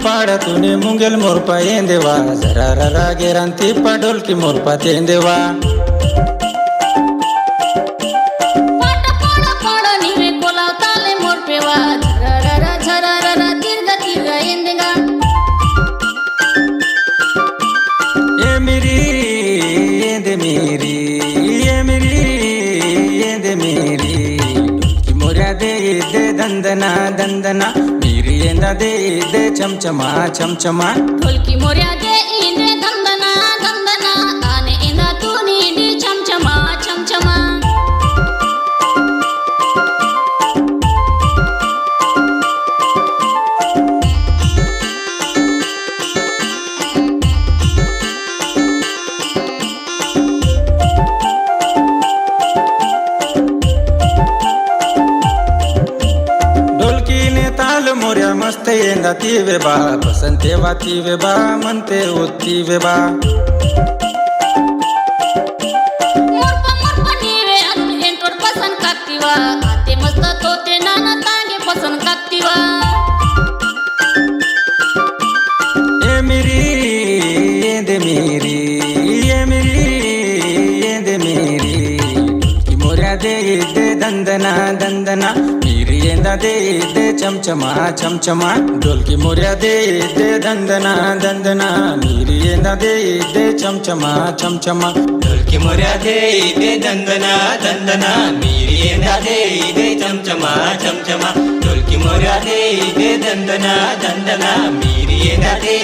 पाडतुने मुंगेल मोरपा येंदेवा जरा ररा गेरांती पाडोलकी मोरपा तेंदेवा दे दंदना दंदना मेरी येंदा दे चमचमा चमचमा ढोलकी मोर्या दे इंदे दंदना दंदना आने इंदा तू नीडी चमचमा चमचमा ताल मोर्या मस्त येंदा तीवे बा बसंते वातीवे बा म्हणते ओतीवे बा मोरपा मोरपा नीवे अन एंटोर पसंद काक्तिवा आते मस्त तोते नाना तांगे पसंद काक्तिवा ए मेरी येंदे मेरी ये मेरी येंदे मेरी की मोर्या दे दंदना दंदना येंदा दे चमचमा चमचमा ढोलकी मोर्या दे दंदना दंदना मेरी येंदा दे चमचमा चमचमा ढोलकी मोर्या दे दंदना दंदना मेरी येंदा दे चमचमा चमचमा ढोलकी मोर्या दे दंदना दंदना मेरी येंदा दे